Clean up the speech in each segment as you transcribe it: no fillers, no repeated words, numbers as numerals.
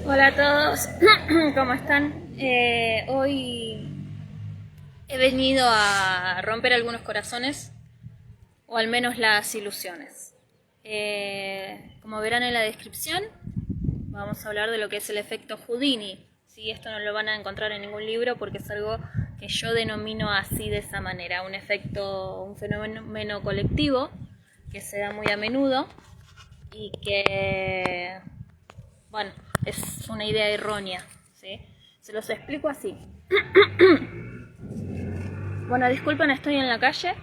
Hola a todos, ¿cómo están? Hoy he venido a romper algunos corazones, o al menos las ilusiones. Como verán en la descripción, vamos a hablar de lo que es el efecto Houdini. ¿Sí? Esto no lo van a encontrar en ningún libro porque es algo que yo denomino así, de esa manera. Un fenómeno colectivo que se da muy a menudo y que, bueno, es una idea errónea, ¿sí? Se los explico así. Bueno, disculpen, estoy en la calle,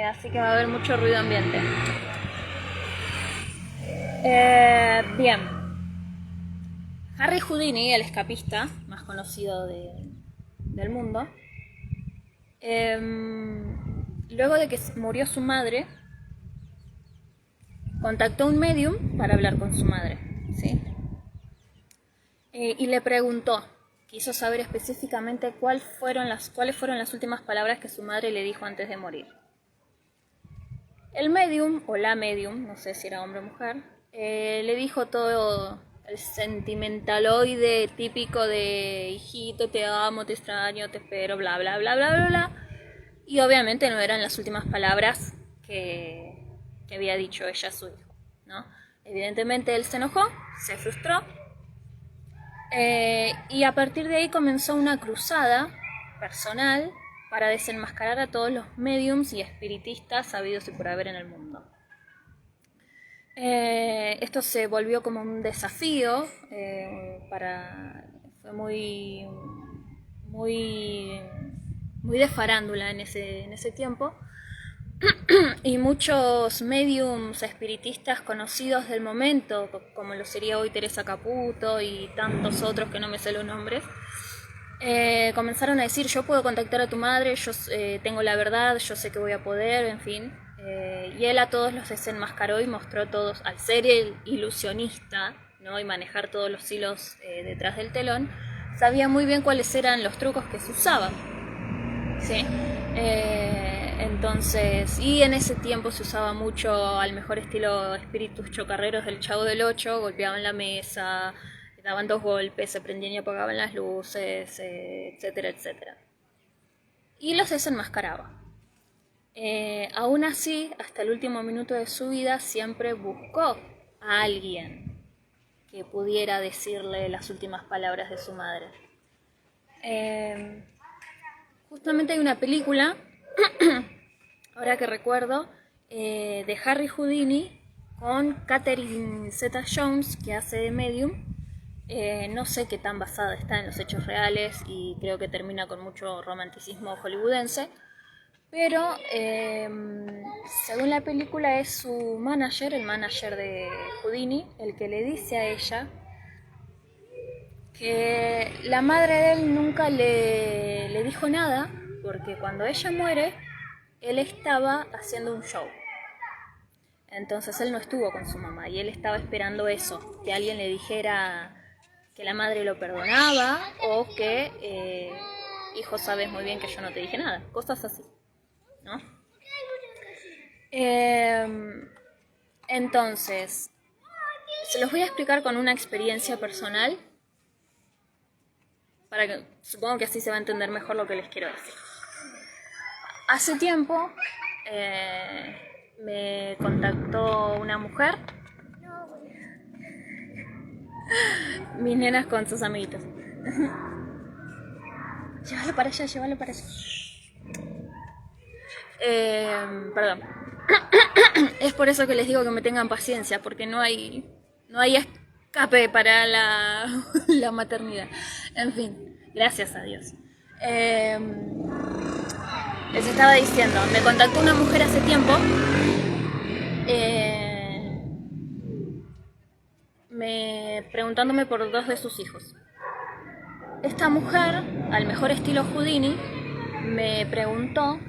así que va a haber mucho ruido ambiente. Bien. Harry Houdini, el escapista más conocido del mundo, luego de que murió su madre, contactó a un medium para hablar con su madre, ¿sí? Y le preguntó, quiso saber específicamente cuáles fueron las últimas palabras que su madre le dijo antes de morir. El medium, o la medium, no sé si era hombre o mujer, le dijo todo el sentimentaloide típico de hijito, te amo, te extraño, te espero, bla, bla, bla, bla, bla, bla. Y obviamente no eran las últimas palabras que había dicho ella a su hijo, ¿no? Evidentemente él se enojó, se frustró, y a partir de ahí comenzó una cruzada personal para desenmascarar a todos los mediums y espiritistas habidos y por haber en el mundo. Esto se volvió como un desafío, fue muy de farándula en ese tiempo. Y muchos mediums espiritistas conocidos del momento, como lo sería hoy Teresa Caputo y tantos otros que no me sé los nombres, comenzaron a decir: yo puedo contactar a tu madre, yo tengo la verdad, yo sé que voy a poder, en fin. Y él a todos los desenmascaró y mostró todos, al ser el ilusionista, ¿no? Y manejar todos los hilos detrás del telón, sabía muy bien cuáles eran los trucos que se usaban, ¿sí? Entonces, y en ese tiempo se usaba mucho al mejor estilo espíritus chocarreros del Chavo del Ocho: golpeaban la mesa, daban 2 golpes, se prendían y apagaban las luces, etcétera, etcétera. Y los desenmascaraba. Aún así, hasta el último minuto de su vida, siempre buscó a alguien que pudiera decirle las últimas palabras de su madre. Justamente hay una película, ahora que recuerdo, de Harry Houdini con Catherine Zeta-Jones, que hace de medium. No sé qué tan basada está en los hechos reales y creo que termina con mucho romanticismo hollywoodense, pero según la película es su manager, el manager de Houdini, el que le dice a ella que la madre de él nunca le dijo nada, porque cuando ella muere, él estaba haciendo un show. Entonces él no estuvo con su mamá y él estaba esperando eso, que alguien le dijera que la madre lo perdonaba o que, hijo, sabes muy bien que yo no te dije nada, cosas así, ¿no? Entonces, se los voy a explicar con una experiencia personal, para que supongo que así se va a entender mejor lo que les quiero decir. Hace tiempo me contactó una mujer, mis nenas con sus amiguitos. Llévalo para allá, llévalo para allá. Perdón. Es por eso que les digo que me tengan paciencia, porque no hay escape para la maternidad. En fin, gracias a Dios. Les estaba diciendo, me contactó una mujer hace tiempo, preguntándome por 2 de sus hijos. Esta mujer, al mejor estilo Houdini, me preguntó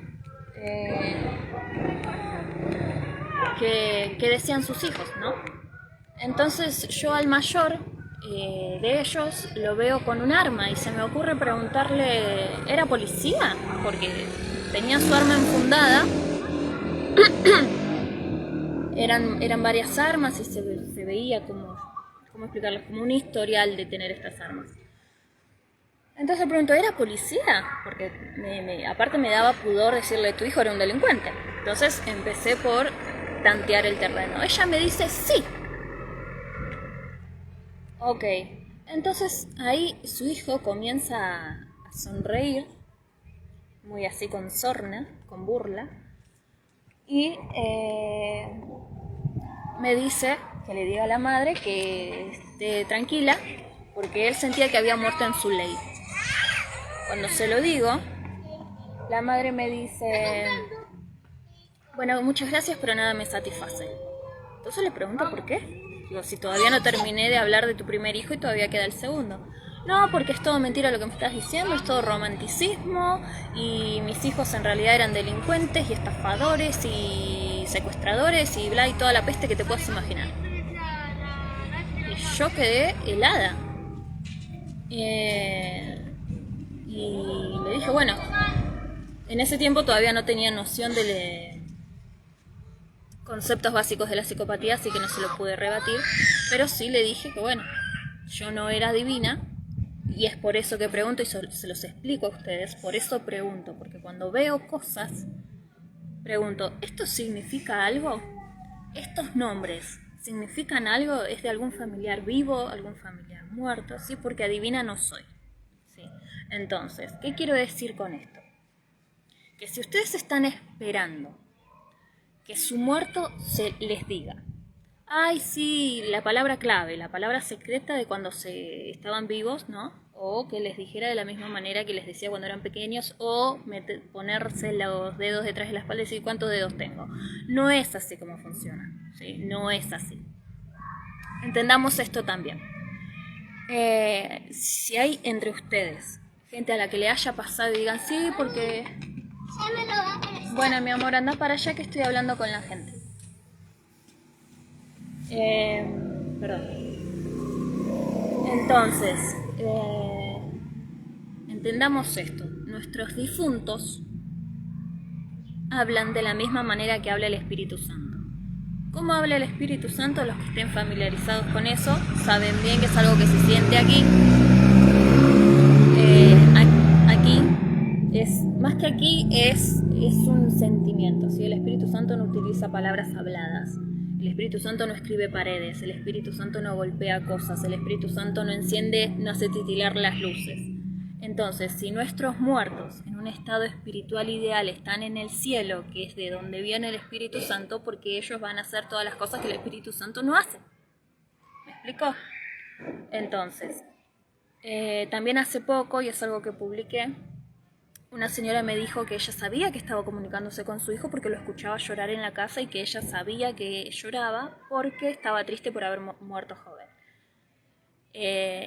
qué decían sus hijos, ¿no? Entonces yo al mayor de ellos lo veo con un arma y se me ocurre preguntarle, ¿era policía? Porque tenía su arma enfundada. Eran varias armas y se veía como ¿cómo explicarles? Como un historial de tener estas armas. Entonces pregunto, ¿era policía? Porque aparte me daba pudor decirle, tu hijo era un delincuente. Entonces empecé por tantear el terreno. Ella me dice, sí. Ok, entonces ahí su hijo comienza a sonreír, muy así con sorna, con burla, y me dice que le diga a la madre que esté tranquila, porque él sentía que había muerto en su ley. Cuando se lo digo, la madre me dice, bueno, muchas gracias, pero nada me satisface. Entonces le pregunto por qué. Digo, si todavía no terminé de hablar de tu primer hijo y todavía queda el segundo. No, porque es todo mentira lo que me estás diciendo, es todo romanticismo y mis hijos en realidad eran delincuentes y estafadores y secuestradores y bla y toda la peste que te puedas imaginar. Y yo quedé helada. Y le dije, bueno, en ese tiempo todavía no tenía noción de conceptos básicos de la psicopatía, así que no se lo pude rebatir, pero sí le dije que bueno, yo no era divina y es por eso que pregunto y se los explico a ustedes, por eso pregunto, porque cuando veo cosas, pregunto, ¿esto significa algo? ¿Estos nombres significan algo? ¿Es de algún familiar vivo, algún familiar muerto? Sí, porque adivina no soy. ¿Sí? Entonces, ¿qué quiero decir con esto? Que si ustedes están esperando que su muerto se les diga, ay sí, la palabra clave, la palabra secreta de cuando se estaban vivos, ¿no? O que les dijera de la misma manera que les decía cuando eran pequeños, o ponerse los dedos detrás de la espalda y decir cuántos dedos tengo. No es así como funciona, ¿sí? No es así. Entendamos esto también. Si hay entre ustedes gente a la que le haya pasado y digan, sí, porque... Bueno, mi amor, anda para allá que estoy hablando con la gente. Perdón. Entonces, entendamos esto. Nuestros difuntos hablan de la misma manera que habla el Espíritu Santo. ¿Cómo habla el Espíritu Santo? Los que estén familiarizados con eso saben bien que es algo que se siente aquí. Aquí es más que aquí es un sentimiento, ¿sí? El Espíritu Santo no utiliza palabras habladas. El Espíritu Santo no escribe paredes, el Espíritu Santo no golpea cosas, el Espíritu Santo no enciende, no hace titilar las luces. Entonces, si nuestros muertos en un estado espiritual ideal están en el cielo, que es de donde viene el Espíritu Santo, porque ellos van a hacer todas las cosas que el Espíritu Santo no hace. ¿Me explico? Entonces, también hace poco, y es algo que publiqué, una señora me dijo que ella sabía que estaba comunicándose con su hijo porque lo escuchaba llorar en la casa y que ella sabía que lloraba porque estaba triste por haber muerto joven.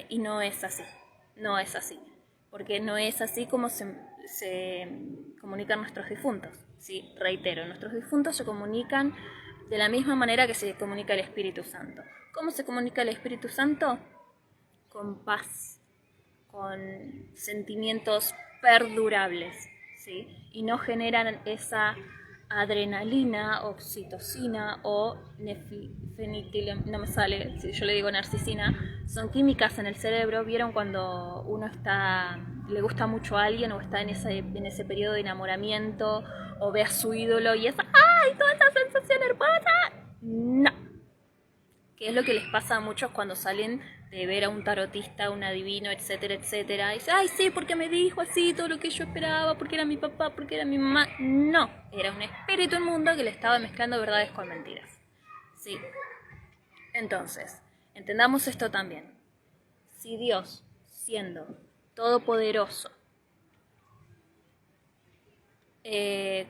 Y no es así, no es así, porque no es así como se comunican nuestros difuntos. Sí, reitero, nuestros difuntos se comunican de la misma manera que se comunica el Espíritu Santo. ¿Cómo se comunica el Espíritu Santo? Con paz, con sentimientos perdurables, ¿sí? Y no generan esa adrenalina, oxitocina o no me sale, si yo le digo narcisina, son químicas en el cerebro. ¿Vieron cuando uno le gusta mucho a alguien o está en ese periodo de enamoramiento o ve a su ídolo y es ¡ay! Toda esa sensación hermosa. No. Que es lo que les pasa a muchos cuando salen de ver a un tarotista, un adivino, etcétera, etcétera. Y dicen, ay, sí, porque me dijo así todo lo que yo esperaba, porque era mi papá, porque era mi mamá. No, era un espíritu inmundo que le estaba mezclando verdades con mentiras. Sí. Entonces, entendamos esto también. Si Dios, siendo todopoderoso,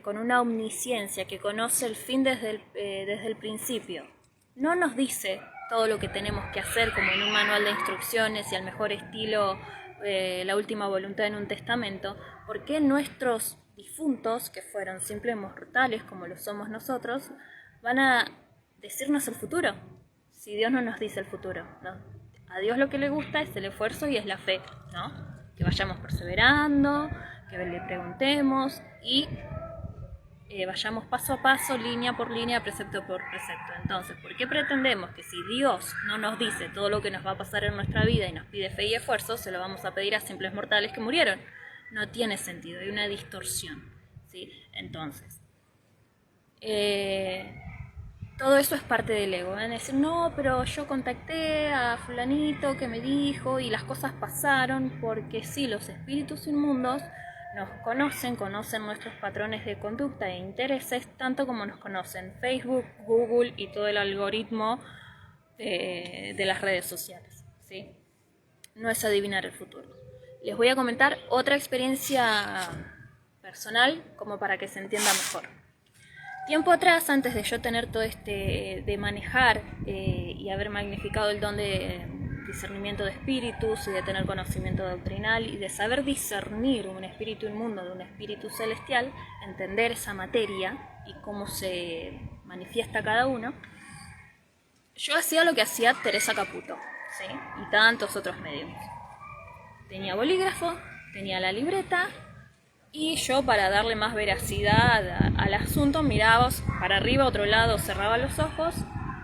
con una omnisciencia que conoce el fin desde el principio, no nos dice todo lo que tenemos que hacer como en un manual de instrucciones y al mejor estilo la última voluntad en un testamento, ¿por qué nuestros difuntos, que fueron simples mortales como lo somos nosotros, van a decirnos el futuro? Si Dios no nos dice el futuro, ¿no? A Dios lo que le gusta es el esfuerzo y es la fe, ¿no? Que vayamos perseverando, que le preguntemos y vayamos paso a paso, línea por línea, precepto por precepto. Entonces, ¿por qué pretendemos que si Dios no nos dice todo lo que nos va a pasar en nuestra vida y nos pide fe y esfuerzo, se lo vamos a pedir a simples mortales que murieron? No tiene sentido, hay una distorsión, ¿sí? Entonces, todo eso es parte del ego. Es decir, no, pero yo contacté a fulanito que me dijo y las cosas pasaron, porque sí, los espíritus inmundos nos conocen nuestros patrones de conducta e intereses, tanto como nos conocen Facebook, Google y todo el algoritmo de las redes sociales, ¿sí? No es adivinar el futuro. Les voy a comentar otra experiencia personal como para que se entienda mejor. Tiempo atrás, antes de yo tener todo de manejar y haber magnificado el don de discernimiento de espíritus y de tener conocimiento doctrinal y de saber discernir un espíritu inmundo de un espíritu celestial, entender esa materia y cómo se manifiesta cada uno, yo hacía lo que hacía Teresa Caputo, ¿sí? Y tantos otros medios. Tenía bolígrafo, tenía la libreta, y yo, para darle más veracidad al asunto, miraba para arriba, a otro lado, cerraba los ojos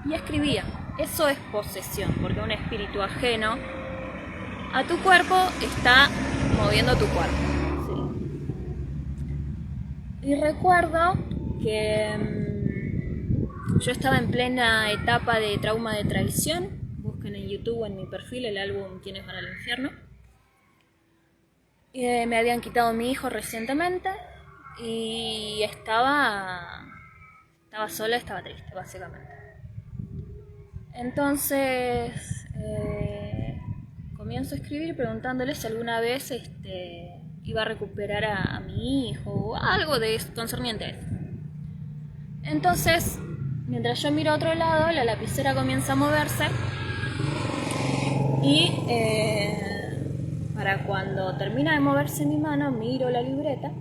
y escribía. Eso es posesión, porque un espíritu ajeno a tu cuerpo está moviendo tu cuerpo, ¿sí? Y recuerdo que yo estaba en plena etapa de trauma de traición. Busquen en YouTube o en mi perfil el álbum ¿Quiénes van al infierno? Me habían quitado a mi hijo recientemente y estaba sola, estaba triste, básicamente. Entonces comienzo a escribir preguntándole si alguna vez iba a recuperar a mi hijo o algo de eso, concerniente a eso. Entonces, mientras yo miro a otro lado, la lapicera comienza a moverse y para cuando termina de moverse mi mano, miro la libreta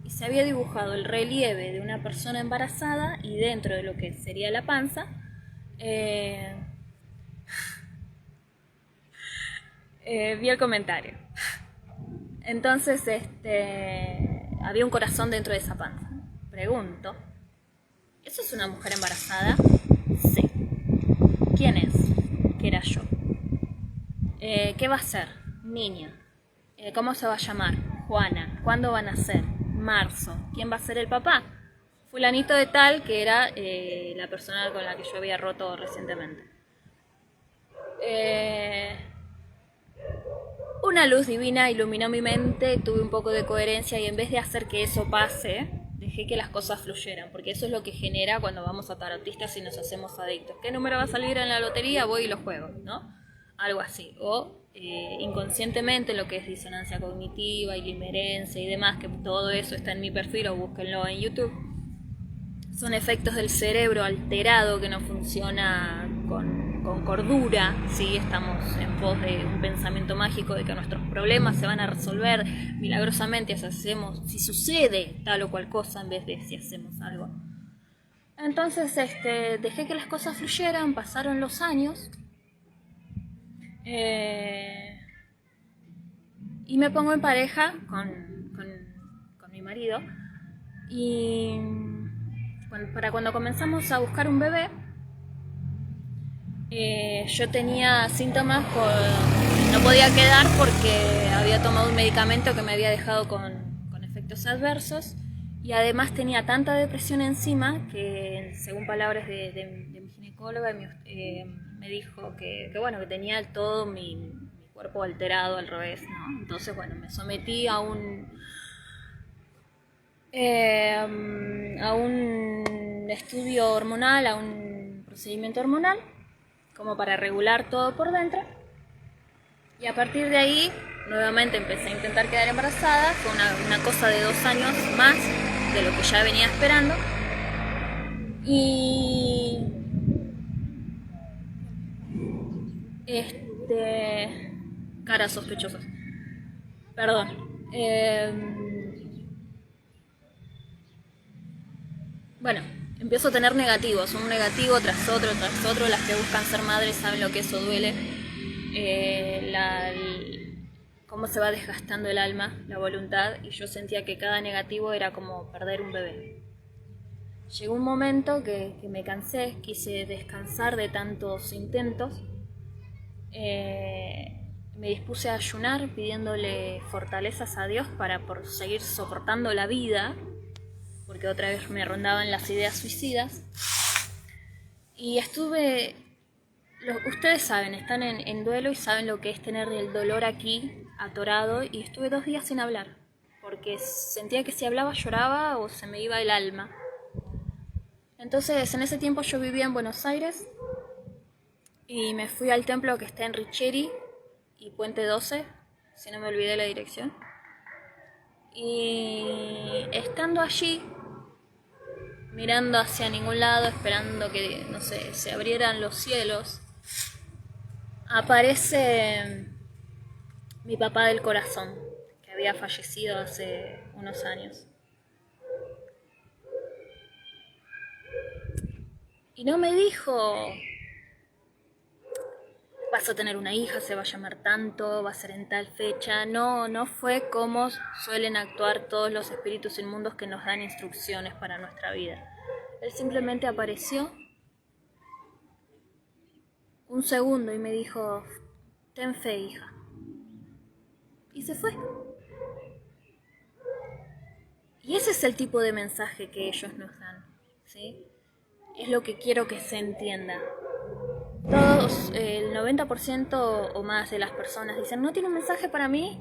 y se había dibujado el relieve de una persona embarazada y dentro de lo que sería la panza vi el comentario. Entonces había un corazón dentro de esa panza. Pregunto, ¿eso es una mujer embarazada? Sí. ¿Quién es? Que era yo. ¿Qué va a ser? Niña. ¿Cómo se va a llamar? Juana. ¿Cuándo van a nacer? Marzo. ¿Quién va a ser el papá? Fulanito de tal, que era la persona con la que yo había roto recientemente. Una luz divina iluminó mi mente, tuve un poco de coherencia y en vez de hacer que eso pase, dejé que las cosas fluyeran, porque eso es lo que genera cuando vamos a tarotistas y nos hacemos adictos. ¿Qué número va a salir en la lotería? Voy y lo juego, ¿no? Algo así. O inconscientemente lo que es disonancia cognitiva y limerencia y demás, que todo eso está en mi perfil o búsquenlo en YouTube. Son efectos del cerebro alterado que no funciona con cordura, ¿sí? Estamos en pos de un pensamiento mágico de que nuestros problemas se van a resolver milagrosamente si sucede tal o cual cosa en vez de si hacemos algo. Entonces dejé que las cosas fluyeran, pasaron los años y me pongo en pareja con mi marido y para cuando comenzamos a buscar un bebé, yo tenía síntomas, no podía quedar porque había tomado un medicamento que me había dejado con efectos adversos y además tenía tanta depresión encima que, según palabras de mi ginecóloga, me dijo que tenía todo mi cuerpo alterado al revés, ¿no? Entonces, me sometí a un estudio hormonal, a un procedimiento hormonal, como para regular todo por dentro. Y a partir de ahí, nuevamente empecé a intentar quedar embarazada. Fue una cosa de 2 años más de lo que ya venía esperando. Y caras sospechosas. Perdón. Empiezo a tener negativos, un negativo tras otro, las que buscan ser madres saben lo que eso duele, cómo se va desgastando el alma, la voluntad, y yo sentía que cada negativo era como perder un bebé, llegó un momento que me cansé, quise descansar de tantos intentos. Me dispuse a ayunar pidiéndole fortalezas a Dios para por seguir soportando la vida, porque otra vez me rondaban las ideas suicidas. Y estuve, ustedes saben, están en duelo y saben lo que es tener el dolor aquí atorado, y estuve 2 días sin hablar, porque sentía que si hablaba lloraba o se me iba el alma. Entonces en ese tiempo yo vivía en Buenos Aires y me fui al templo que está en Richeri y Puente 12, si no me olvidé la dirección. Y estando allí, mirando hacia ningún lado, esperando que, no sé, se abrieran los cielos, aparece mi papá del corazón, que había fallecido hace unos años. Y no me dijo, vas a tener una hija, se va a llamar tanto, va a ser en tal fecha. No fue como suelen actuar todos los espíritus inmundos que nos dan instrucciones para nuestra vida. Él simplemente apareció un segundo y me dijo, ten fe, hija. Y se fue. Y ese es el tipo de mensaje que ellos nos dan, ¿sí? Es lo que quiero que se entienda. Todos, el 90% o más de las personas dicen, ¿no tiene un mensaje para mí?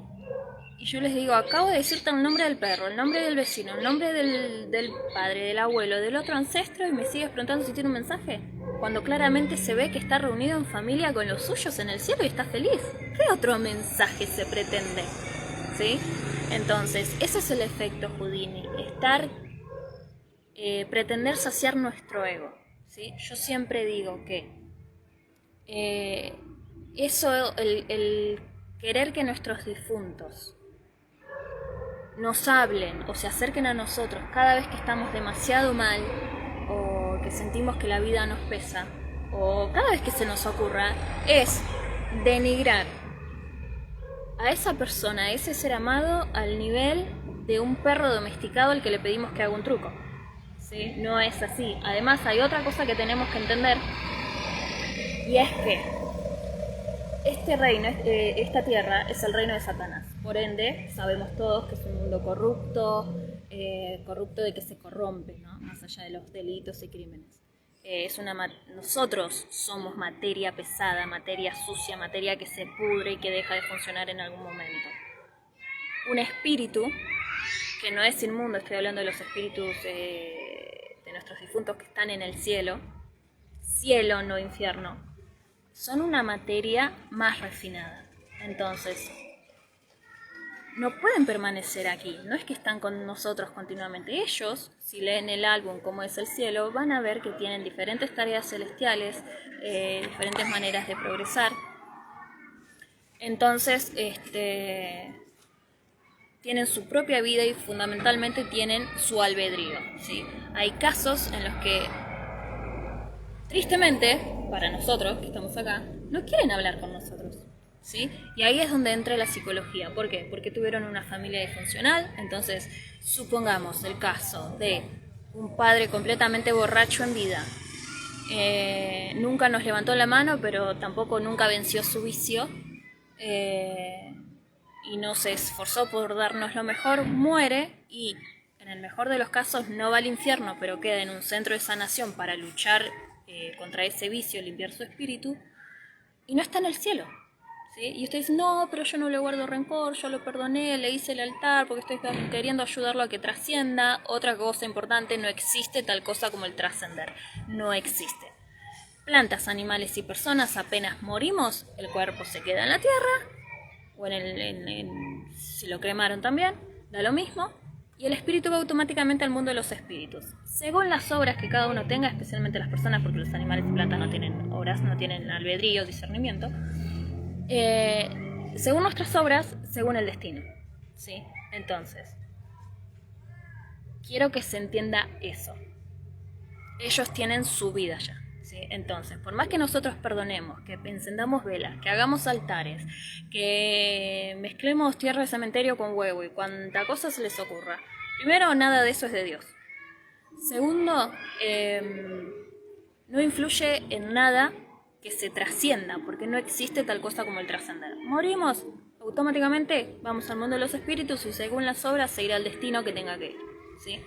Y yo les digo, acabo de decirte el nombre del perro, el nombre del vecino, el nombre del padre, del abuelo, del otro ancestro, y me sigues preguntando si tiene un mensaje. Cuando claramente se ve que está reunido en familia con los suyos en el cielo y está feliz. ¿Qué otro mensaje se pretende? ¿Sí? Entonces, ese es el efecto Houdini, pretender saciar nuestro ego. ¿Sí? Yo siempre digo que el querer que nuestros difuntos nos hablen o se acerquen a nosotros cada vez que estamos demasiado mal o que sentimos que la vida nos pesa o cada vez que se nos ocurra, es denigrar a esa persona, a ese ser amado, al nivel de un perro domesticado al que le pedimos que haga un truco. ¿Sí? No es así. Además hay otra cosa que tenemos que entender, y es que este reino, esta tierra, es el reino de Satanás. Por ende, sabemos todos que es un mundo corrupto, corrupto de que se corrompe, ¿no? Más allá de los delitos y crímenes. Nosotros somos materia pesada, materia sucia, materia que se pudre y que deja de funcionar en algún momento. Un espíritu, que no es inmundo, estoy hablando de los espíritus de nuestros difuntos que están en el cielo, cielo, no infierno, son una materia más refinada. Entonces, no pueden permanecer aquí, no es que están con nosotros continuamente. Ellos, si leen el álbum Cómo es el cielo, van a ver que tienen diferentes tareas celestiales, diferentes maneras de progresar. Entonces, tienen su propia vida y fundamentalmente tienen su albedrío, ¿sí? Hay casos en los que, tristemente, para nosotros que estamos acá, no quieren hablar con nosotros, ¿sí? Y ahí es donde entra la psicología. ¿Por qué? Porque tuvieron una familia disfuncional. Entonces, supongamos el caso de un padre completamente borracho en vida. Nunca nos levantó la mano, pero tampoco nunca venció su vicio. Y no se esforzó por darnos lo mejor, muere y, en el mejor de los casos, no va al infierno, pero queda en un centro de sanación para luchar contra ese vicio, limpiar su espíritu, y no está en el cielo, ¿sí? Y ustedes dicen, no, pero yo no le guardo rencor, yo lo perdoné, le hice el altar porque estoy queriendo ayudarlo a que trascienda. Otra cosa importante, no existe tal cosa como el trascender, no existe. Plantas, animales y personas, apenas morimos, el cuerpo se queda en la tierra, o si lo cremaron también, da lo mismo, y el espíritu va automáticamente al mundo de los espíritus. Según las obras que cada uno tenga, especialmente las personas, porque los animales y plantas no tienen obras, no tienen albedrío, discernimiento, según nuestras obras, según el destino, ¿sí? Entonces, quiero que se entienda eso. Ellos tienen su vida ya. ¿Sí? Entonces, por más que nosotros perdonemos, que encendamos velas, que hagamos altares, que mezclemos tierra de cementerio con huevo y cuanta cosa se les ocurra, primero, nada de eso es de Dios. Segundo, no influye en nada que se trascienda, porque no existe tal cosa como el trascender. Morimos, automáticamente vamos al mundo de los espíritus y según las obras se irá al destino que tenga que ir, ¿sí?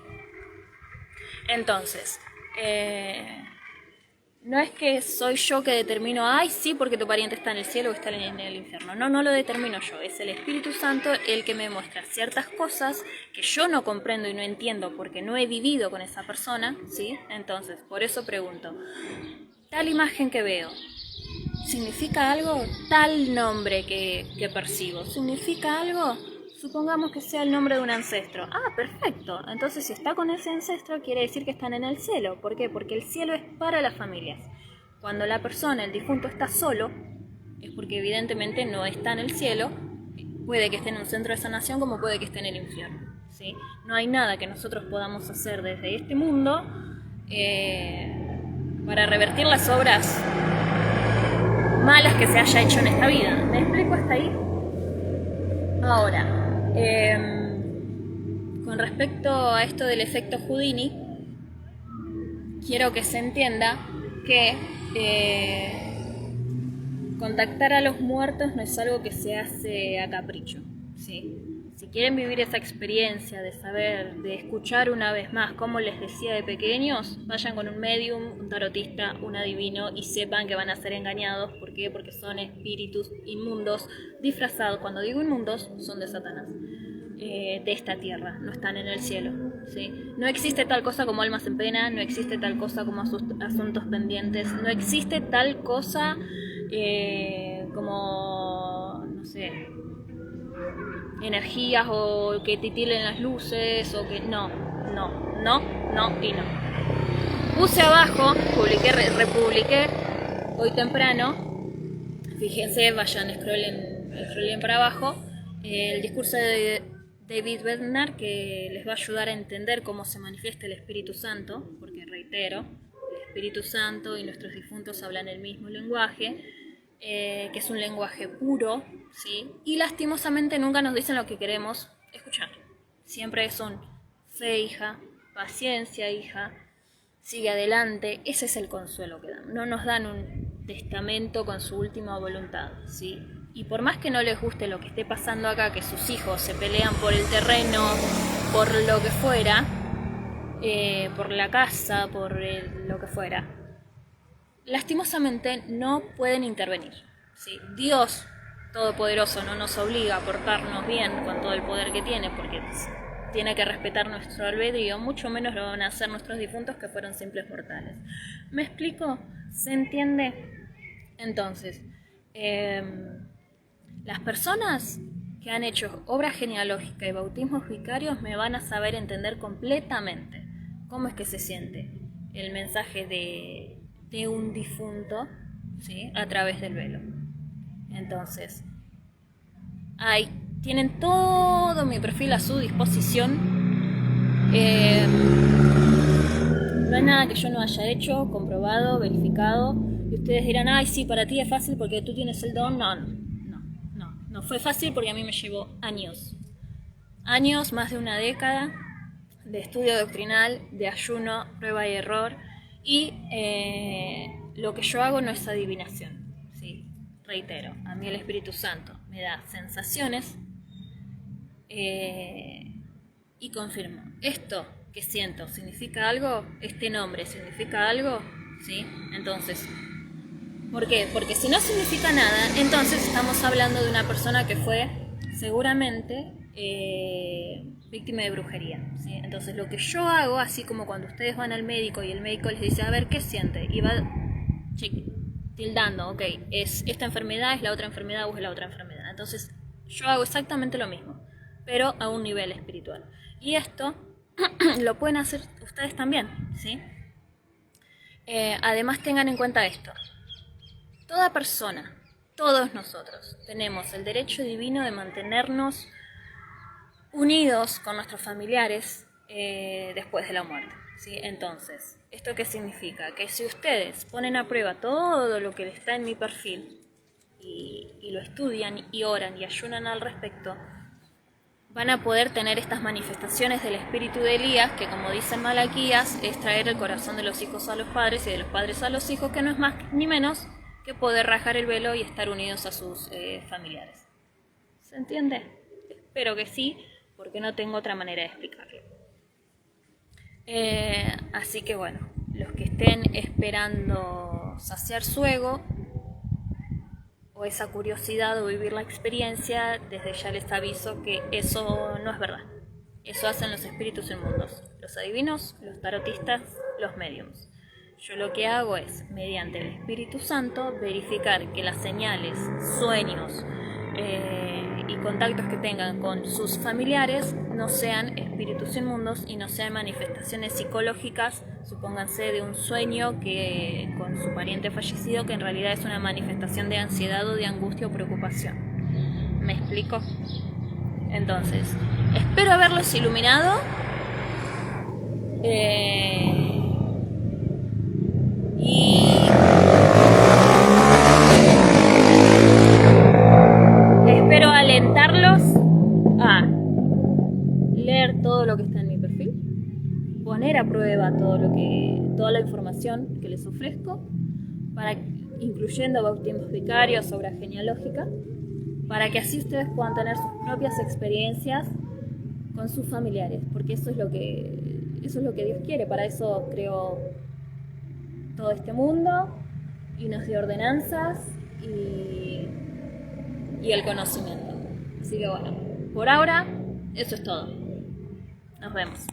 Entonces, no es que soy yo que determino, ay, sí, porque tu pariente está en el cielo o está en el infierno. No, no lo determino yo. Es el Espíritu Santo el que me muestra ciertas cosas que yo no comprendo y no entiendo porque no he vivido con esa persona, ¿sí? Entonces, por eso pregunto, tal imagen que veo, ¿significa algo? Tal nombre que percibo, ¿significa algo? Supongamos que sea el nombre de un ancestro. Ah, perfecto. Entonces, si está con ese ancestro, quiere decir que están en el cielo. ¿Por qué? Porque el cielo es para las familias. Cuando la persona, el difunto, está solo, es porque evidentemente no está en el cielo. Puede que esté en un centro de sanación como puede que esté en el infierno, ¿sí? No hay nada que nosotros podamos hacer desde este mundo para revertir las obras malas que se haya hecho en esta vida. ¿Me explico hasta ahí? Ahora, con respecto a esto del efecto Houdini, quiero que se entienda que contactar a los muertos no es algo que se hace a capricho, ¿sí? Si quieren vivir esa experiencia de saber, de escuchar una vez más, como les decía de pequeños, vayan con un medium, un tarotista, un adivino y sepan que van a ser engañados. ¿Por qué? Porque son espíritus inmundos disfrazados. Cuando digo inmundos, son de Satanás. De esta tierra, no están en el cielo, ¿sí? No existe tal cosa como almas en pena, no existe tal cosa como asuntos pendientes, no existe tal cosa como, no sé, energías o que titilen las luces o que no y no. Puse abajo, republiqué hoy temprano, fíjense, vayan, scrollen para abajo, el discurso de David Bednar, que les va a ayudar a entender cómo se manifiesta el Espíritu Santo, porque reitero, el Espíritu Santo y nuestros difuntos hablan el mismo lenguaje, que es un lenguaje puro, ¿sí? Y lastimosamente nunca nos dicen lo que queremos escuchar. Siempre son fe, hija, paciencia, hija, sigue adelante. Ese es el consuelo que dan. No nos dan un testamento con su última voluntad, ¿sí? Y por más que no les guste lo que esté pasando acá, que sus hijos se pelean por el terreno, por lo que fuera, por la casa, por lo que fuera, lastimosamente no pueden intervenir, ¿sí? Dios Todopoderoso no nos obliga a portarnos bien con todo el poder que tiene, porque tiene que respetar nuestro albedrío, mucho menos lo van a hacer nuestros difuntos que fueron simples mortales. ¿Me explico? ¿Se entiende? Entonces, las personas que han hecho obra genealógica y bautismos vicarios me van a saber entender completamente cómo es que se siente el mensaje de un difunto, ¿sí? A través del velo. Entonces, tienen todo mi perfil a su disposición. No hay nada que yo no haya hecho, comprobado, verificado. Y ustedes dirán, ay, sí, para ti es fácil porque tú tienes el don. No fue fácil porque a mí me llevó años. Años, más de una década de estudio doctrinal, de ayuno, prueba y error. Y lo que yo hago no es adivinación, ¿sí? Reitero, a mí el Espíritu Santo me da sensaciones y confirmo. Esto que siento significa algo, este nombre significa algo, ¿sí? Entonces, ¿por qué? Porque si no significa nada, entonces estamos hablando de una persona que fue seguramente víctima de brujería, ¿sí? Entonces lo que yo hago, así como cuando ustedes van al médico y el médico les dice, a ver, ¿qué siente? Y va tildando, ok, es esta enfermedad, es la otra enfermedad o es la otra enfermedad. Entonces yo hago exactamente lo mismo, pero a un nivel espiritual. Y esto lo pueden hacer ustedes también, ¿sí? Además tengan en cuenta esto. Toda persona, todos nosotros, tenemos el derecho divino de mantenernos unidos con nuestros familiares después de la muerte, ¿sí? Entonces, ¿esto qué significa? Que si ustedes ponen a prueba todo lo que está en mi perfil y lo estudian y oran y ayunan al respecto, van a poder tener estas manifestaciones del espíritu de Elías, que como dice en Malaquías, es traer el corazón de los hijos a los padres y de los padres a los hijos, que no es más ni menos que poder rajar el velo y estar unidos a sus familiares. ¿Se entiende? Espero que sí, porque no tengo otra manera de explicarlo. Así que bueno, los que estén esperando saciar su ego o esa curiosidad o vivir la experiencia, desde ya les aviso que eso no es verdad. Eso hacen los espíritus inmundos, los adivinos, los tarotistas, los médiums. Yo lo que hago es, mediante el Espíritu Santo, verificar que las señales, sueños y contactos que tengan con sus familiares no sean espíritus inmundos y no sean manifestaciones psicológicas, supónganse de un sueño que con su pariente fallecido, que en realidad es una manifestación de ansiedad o de angustia o preocupación. ¿Me explico? Entonces, espero haberlos iluminado. Y espero alentarlos a leer todo lo que está en mi perfil, poner a prueba toda la información que les ofrezco, incluyendo bautismos vicarios, obra genealógica, para que así ustedes puedan tener sus propias experiencias con sus familiares, porque eso es lo que Dios quiere. Para eso creó todo este mundo y nos dio ordenanzas y el conocimiento. Así que bueno, por ahora eso es todo. Nos vemos.